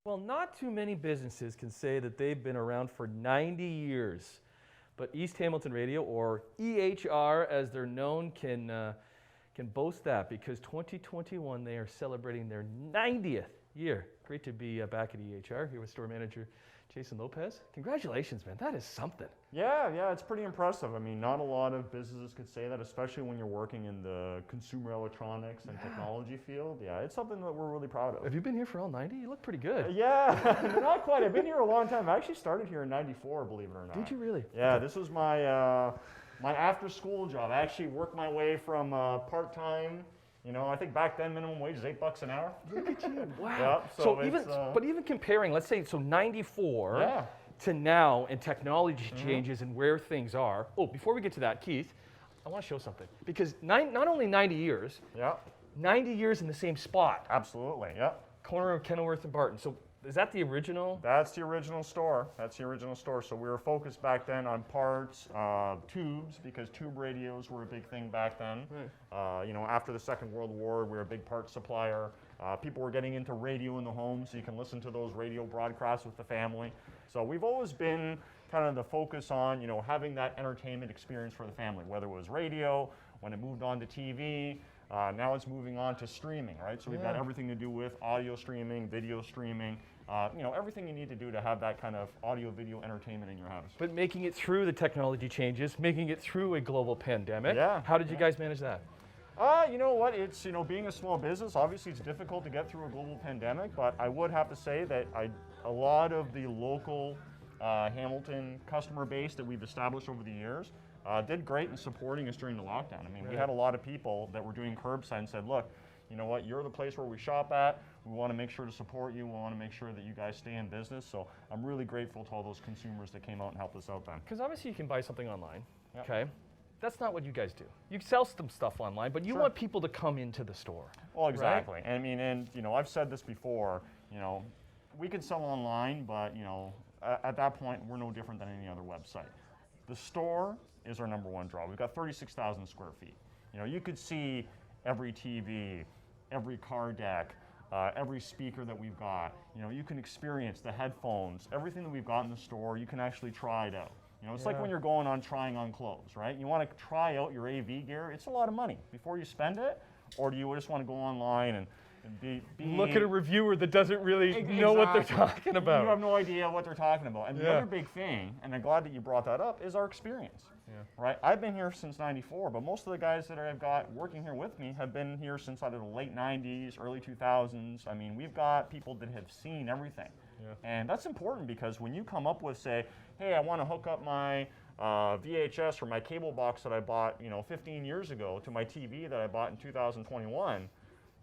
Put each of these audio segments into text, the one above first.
Well, not too many businesses can say that they've been around for 90 years, but East Hamilton Radio, or EHR as they're known, can boast that because 2021 they are celebrating their 90th year. Great to be back at EHR here with store manager Jason Lopez. Congratulations, man. That is something. Yeah, it's pretty impressive. I mean, not a lot of businesses could say that, especially when you're working in the consumer electronics and technology field. Yeah, it's something that we're really proud of. Have you been here for all 90? You look pretty good. Yeah, not quite. I've been here a long time. I actually started here in '94, believe it or not. Did you really? Yeah, this was my my after-school job. I actually worked my way from part-time. You know, I think back then minimum wage was $8 an hour. Look at you! Wow. Yeah, so even comparing, let's say, so '94 to now, and technology changes and where things are. Oh, before we get to that, Keith, I want to show something because not only 90 years. 90 years in the same spot. Absolutely. Yeah. Corner of Kenilworth and Barton. So is that the original? That's the original store. That's the original store. So we were focused back then on parts, tubes, because tube radios were a big thing back then. Right. You know, after the Second World War, we were a big parts supplier. People were getting into radio in the home, so you can listen to those radio broadcasts with the family. So we've always been kind of the focus on, you know, having that entertainment experience for the family, whether it was radio, when it moved on to TV. Now it's moving on to streaming, right? So we've got everything to do with audio streaming, video streaming, you know, everything you need to do to have that kind of audio, video entertainment in your house. But making it through the technology changes, making it through a global pandemic. Yeah. How did you guys manage that? You know what, it's, you know, being a small business, obviously it's difficult to get through a global pandemic, but I would have to say that a lot of the local Hamilton customer base that we've established over the years did great in supporting us during the lockdown. I mean, we had a lot of people that were doing curbside and said, look, you know what, you're the place where we shop at. We want to make sure to support you. We want to make sure that you guys stay in business. So I'm really grateful to all those consumers that came out and helped us out then. Because obviously you can buy something online, okay? That's not what you guys do. You sell some stuff online, but you want people to come into the store. Well, exactly. Right? I mean, and you know, I've said this before, you know, we can sell online, but you know, at that point, we're no different than any other website. The store is our #1 draw. We've got 36,000 square feet. You know, you could see every TV, every car deck, every speaker that we've got. You know, you can experience the headphones, everything that we've got in the store, you can actually try it out. You know, it's like when you're going on trying on clothes, right? You want to try out your AV gear, it's a lot of money before you spend it, or do you just want to go online and look at a reviewer that doesn't really know what they're talking about. You have no idea what they're talking about. And the other big thing, and I'm glad that you brought that up, is our experience. Right? I've been here since '94, but most of the guys that I've got working here with me have been here since either the late '90s, early 2000s. I mean, we've got people that have seen everything. And that's important because when you come up with, say, hey, I want to hook up my VHS or my cable box that I bought, you know, 15 years ago to my TV that I bought in 2021,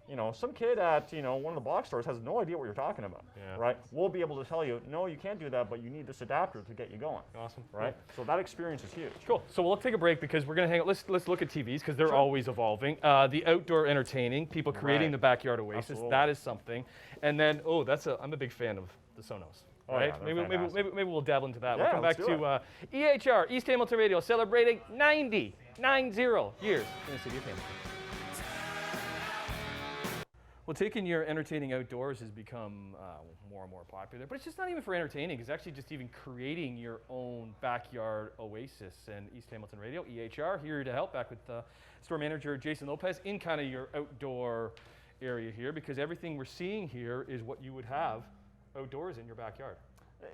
you know, some kid at, you know, one of the box stores has no idea what you're talking about, right? We'll be able to tell you, no, you can't do that, but you need this adapter to get you going. Awesome. Right? So that experience is huge. Cool. So we'll take a break because we're going to hang out. Let's look at TVs because they're always evolving. The outdoor entertaining, people creating the backyard Oasis, that is something. And then, I'm a big fan of the Sonos. Right? Maybe we'll dabble into that. We'll come back to EHR, East Hamilton Radio, celebrating 90 years in the city of Hamilton. Well, taking your entertaining outdoors has become more and more popular, but it's just not even for entertaining. It's actually just even creating your own backyard oasis. And East Hamilton Radio, EHR, here to help, back with store manager Jason Lopez in kind of your outdoor area here, because everything we're seeing here is what you would have outdoors in your backyard.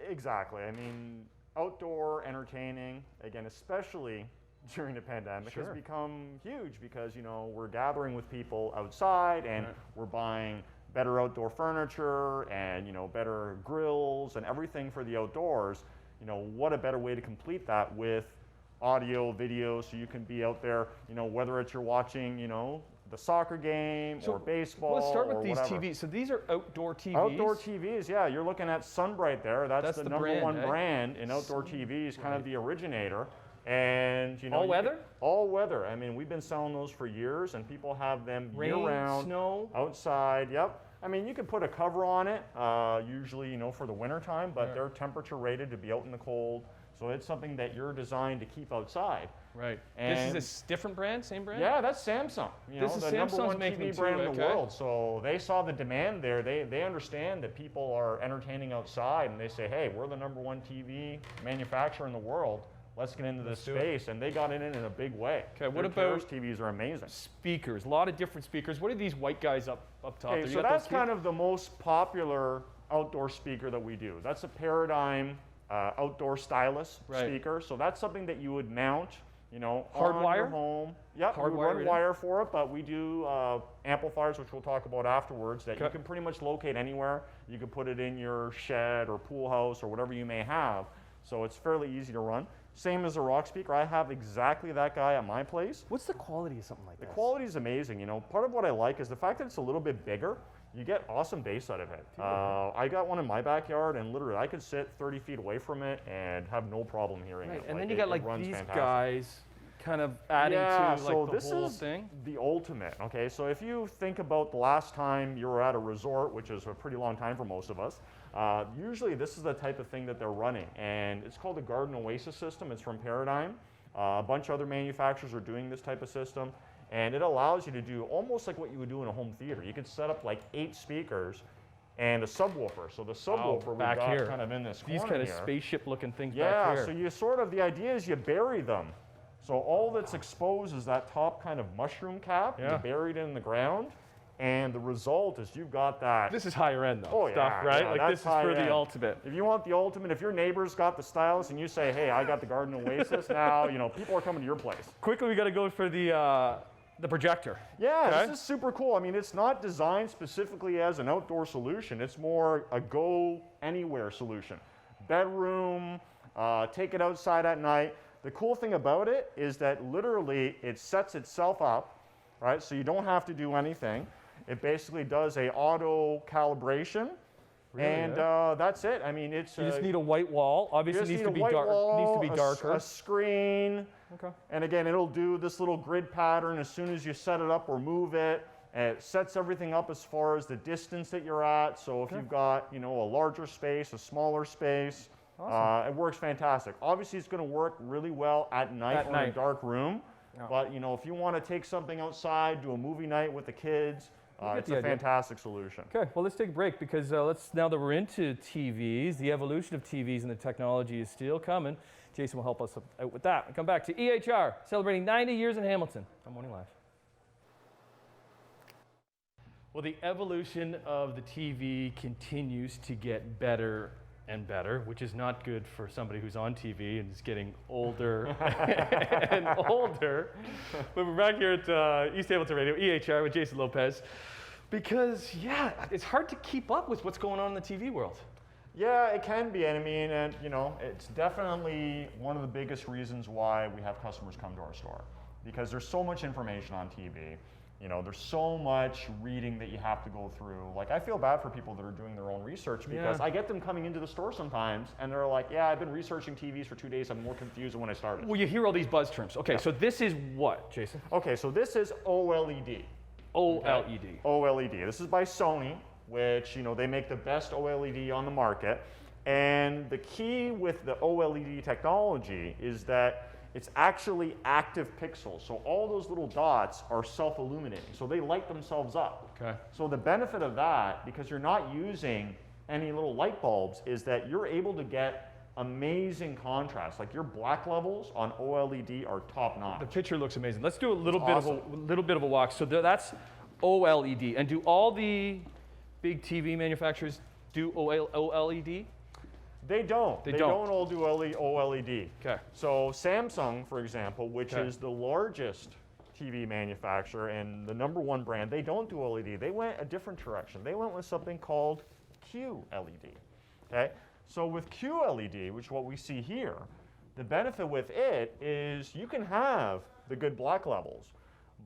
Exactly. I mean, outdoor entertaining, again, especially during the pandemic, has become huge because, you know, we're gathering with people outside and we're buying better outdoor furniture and, you know, better grills and everything for the outdoors. You know, what a better way to complete that with audio, video, so you can be out there, you know, whether it's you're watching, you know, the soccer game or baseball. Let's start with or these whatever. TVs. So these are outdoor TVs? Outdoor TVs, yeah. You're looking at Sunbright there. That's the #1 brand in outdoor TVs, kind of the originator. And you know, all weather? All weather. I mean, we've been selling those for years, and people have them year-round, snow, outside. Yep. I mean, you can put a cover on it, usually, you know, for the winter time, but they're temperature rated to be out in the cold. So it's something that you're designed to keep outside. Right. And This is a different brand, same brand? Yeah, that's Samsung. This is the number Samsung's one making TV it too, brand in the okay. world. So they saw the demand there. They understand that people are entertaining outside, and they say, hey, we're the number one TV manufacturer in the world. Let's get into this space, and they got in it in a big way. Okay, what Their about TVs are amazing. speakers? A lot of different speakers. What are these white guys up top? Okay, there? You so got those that's kind of the most popular outdoor speaker that we do. That's a Paradigm outdoor stylus speaker. So that's something that you would mount, on your Hardwire? home. Yep, we run wire for it, but we do amplifiers, which we'll talk about afterwards, that you can pretty much locate anywhere. You can put it in your shed or pool house or whatever you may have. So it's fairly easy to run. Same as a rock speaker. I have exactly that guy at my place. What's the quality of something like that? The quality is amazing. Part of what I like is the fact that it's a little bit bigger. You get awesome bass out of it. I got one in my backyard, and literally I could sit 30 feet away from it and have no problem hearing it. And then you got like these guys kind of adding to so the this whole is thing. the ultimate. Okay, so if you think about the last time you were at a resort, which is a pretty long time for most of us, usually this is the type of thing that they're running, and it's called the Garden Oasis system. It's from Paradigm. A bunch of other manufacturers are doing this type of system, and it allows you to do almost like what you would do in a home theater. You could set up like 8 speakers and a subwoofer. So the subwoofer we got here. kind of in this corner These kind of here. spaceship-looking things Yeah, back here. so you the idea is you bury them. So all that's exposed is that top kind of mushroom cap. You bury it in the ground, and the result is you've got that. This is higher end though, stuff, right? Yeah, like this is for the end. ultimate. If you want the ultimate, if your neighbor's got the stylus and you say, hey, I got the Garden Oasis now, people are coming to your place. Quickly, we got to go for the projector. Yeah, this is super cool. I mean, it's not designed specifically as an outdoor solution. It's more a go anywhere solution. Bedroom, take it outside at night. The cool thing about it is that literally it sets itself up, right? So you don't have to do anything. It basically does a auto calibration, and that's it. I mean, it's you just need a white wall. Obviously, it needs to be dark. Needs to be darker. A screen. Okay. And again, it'll do this little grid pattern as soon as you set it up or move it. And it sets everything up as far as the distance that you're at. So if you've got a larger space, a smaller space, it works fantastic. Obviously, it's going to work really well at night or in a dark room. Yeah. But if you want to take something outside, do a movie night with the kids, it's a fantastic solution. Okay, well, let's take a break because now that we're into TVs, the evolution of TVs and the technology is still coming. Jason will help us out with that. We come back to EHR, celebrating 90 years in Hamilton. I'm Morning Live. Well, the evolution of the TV continues to get better and better, which is not good for somebody who's on TV and is getting older and older. But we're back here at East Hamilton Radio, EHR, with Jason Lopez, because, it's hard to keep up with what's going on in the TV world. Yeah, it can be. And I mean, it's definitely one of the biggest reasons why we have customers come to our store, because there's so much information on TV. There's so much reading that you have to go through. Like, I feel bad for people that are doing their own research, because I get them coming into the store sometimes and they're like, I've been researching TVs for 2 days. I'm more confused than when I started. Well, you hear all these buzz terms. Okay, so this is what, Jason? Okay, so this is OLED. OLED. OLED. This is by Sony, which, they make the best OLED on the market. And the key with the OLED technology is that it's actually active pixels. So all those little dots are self-illuminating. So they light themselves up. Okay. So the benefit of that, because you're not using any little light bulbs, is that you're able to get amazing contrast. Like, your black levels on OLED are top notch. The picture looks amazing. Let's do a little bit of a walk. So that's OLED. And do all the big TV manufacturers do OLED? They don't. They don't all do OLED. Okay. So Samsung, for example, which is the largest TV manufacturer and the #1 brand, they don't do OLED. They went a different direction. They went with something called QLED. Okay. So with QLED, which is what we see here, the benefit with it is you can have the good black levels,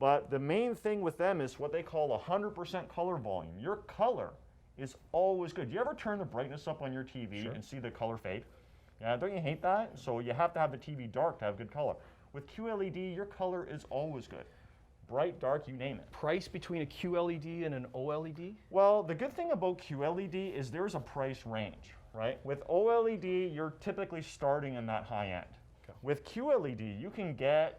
but the main thing with them is what they call 100% color volume. Your color is always good. You ever turn the brightness up on your TV and see the color fade? Yeah, don't you hate that? So you have to have the TV dark to have good color. With QLED, your color is always good. bright, dark, you name it. Price between a QLED and an OLED? Well, the good thing about QLED is there's a price range, right? With OLED, you're typically starting in that high end. Okay. With QLED, you can get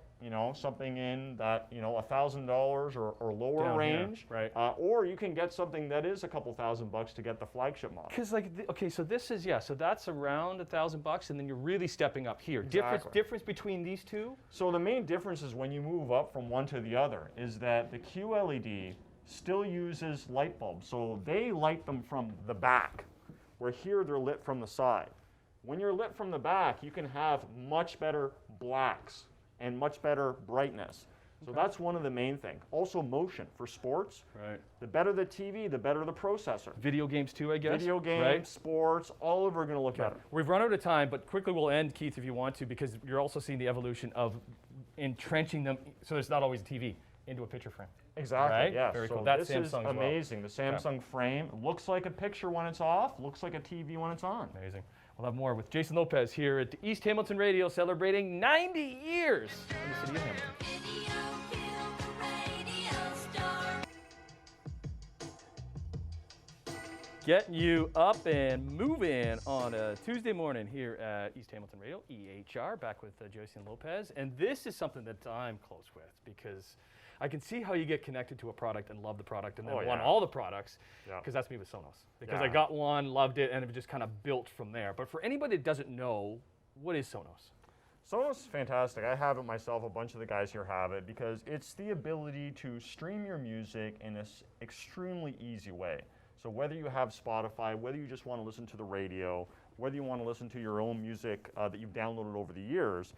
something in that, $1,000 or lower Down here, range. right. Or you can get something that is a couple $1,000 to get the flagship model. Because okay, so this is, so that's around $1,000, and then you're really stepping up here. Exactly. Difference between these two? So the main difference is when you move up from one to the other is that the QLED still uses light bulbs. So they light them from the back, where here they're lit from the side. When you're lit from the back, you can have much better blacks and much better brightness. So that's one of the main things. Also motion for sports. Right. The better the TV, the better the processor. Video games too, I guess? Video games, right? sports, all of them are going to look better. We've run out of time, but quickly we'll end, Keith, if you want to, because you're also seeing the evolution of entrenching them, so there's not always a TV, into a picture frame. Exactly, right? yes. Very so cool. That's this is Samsung as well. amazing. The Samsung frame looks like a picture when it's off, looks like a TV when it's on. Amazing. We'll have more with Jason Lopez here at East Hamilton Radio, celebrating 90 years in the city of Hamilton. Getting you up and moving on a Tuesday morning here at East Hamilton Radio, EHR, back with Jason Lopez. And this is something that I'm close with because I can see how you get connected to a product and love the product and then want all the products, because that's me with Sonos. Because I got one, loved it, and it just kind of built from there. But for anybody that doesn't know, what is Sonos? Sonos is fantastic. I have it myself. A bunch of the guys here have it because it's the ability to stream your music in this extremely easy way. So whether you have Spotify, whether you just want to listen to the radio, whether you want to listen to your own music that you've downloaded over the years,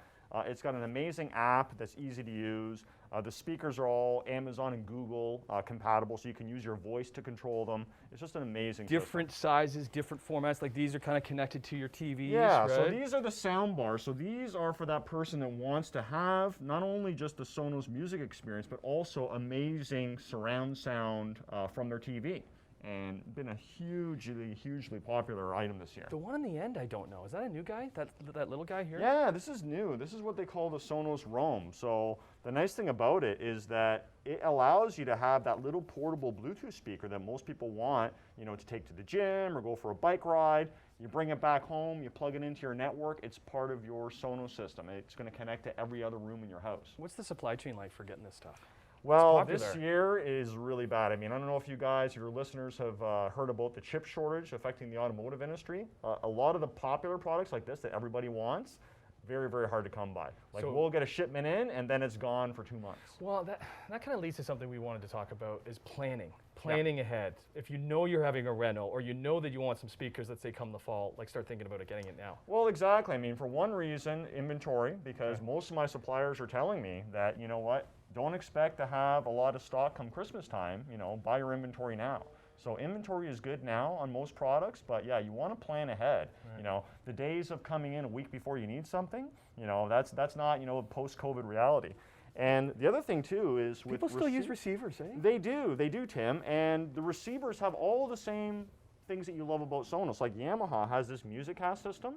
it's got an amazing app that's easy to use. The speakers are all Amazon and Google compatible, so you can use your voice to control them. It's just an amazing Different system. sizes, different formats, like these are kind of connected to your TVs, Yeah, right? so these are the sound bars. So these are for that person that wants to have not only just the Sonos music experience, but also amazing surround sound from their TV. And been a hugely popular item this year. The one in the end, I don't know. Is that a new guy? That little guy here? Yeah, this is new. This is what they call the Sonos Roam. So the nice thing about it is that it allows you to have that little portable Bluetooth speaker that most people want, to take to the gym or go for a bike ride. You bring it back home, you plug it into your network. It's part of your Sonos system. It's going to connect to every other room in your house. What's the supply chain like for getting this stuff? Well, this year is really bad. I mean, I don't know if you guys, your listeners, have heard about the chip shortage affecting the automotive industry. A lot of the popular products like this that everybody wants, very hard to come by. Like, so we'll get a shipment in, and then it's gone for 2 months. Well, that kind of leads to something we wanted to talk about, is planning. Planning ahead. If you know you're having a reno, or you know that you want some speakers, let's say come the fall, start thinking about getting it now. Well, exactly. I mean, for one reason, inventory, because most of my suppliers are telling me that, you know what, don't expect to have a lot of stock come Christmas time, buy your inventory now. So inventory is good now on most products, but yeah, you want to plan ahead. Right. The days of coming in a week before you need something, that's not, a post-COVID reality. And the other thing too is with people still use receivers, eh? They do, Tim. And the receivers have all the same things that you love about Sonos. Like Yamaha has this MusicCast system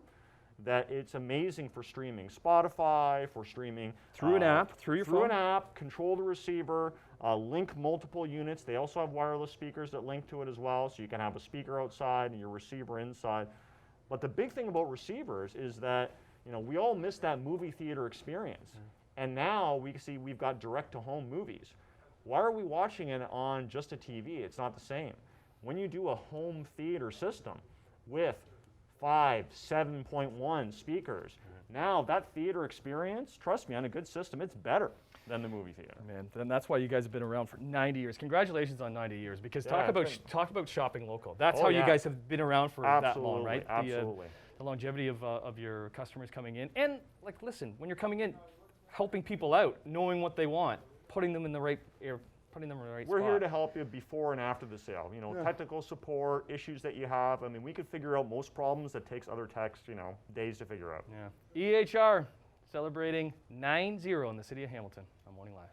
that it's amazing for streaming Spotify, for streaming through an app, through your phone. Through an app, control the receiver, link multiple units. They also have wireless speakers that link to it as well, so you can have a speaker outside and your receiver inside. But the big thing about receivers is that we all miss that movie theater experience. And now we've got direct-to-home movies. Why are we watching it on just a TV? It's not the same. When you do a home theater system with 5, 7.1 speakers, now that theater experience, trust me, on a good system, it's better than the movie theater. Man, then that's why you guys have been around for 90 years. Congratulations on 90 years, because talk about shopping local. That's how you guys have been around for that long, right? Absolutely. The longevity of your customers coming in. And listen, when you're coming in, helping people out, knowing what they want, putting them in the right spot. We're here to help you before and after the sale. Technical support, issues that you have. I mean, we could figure out most problems that takes other techs, days to figure out. Yeah. EHR celebrating 9-0 in the city of Hamilton on Morning Live.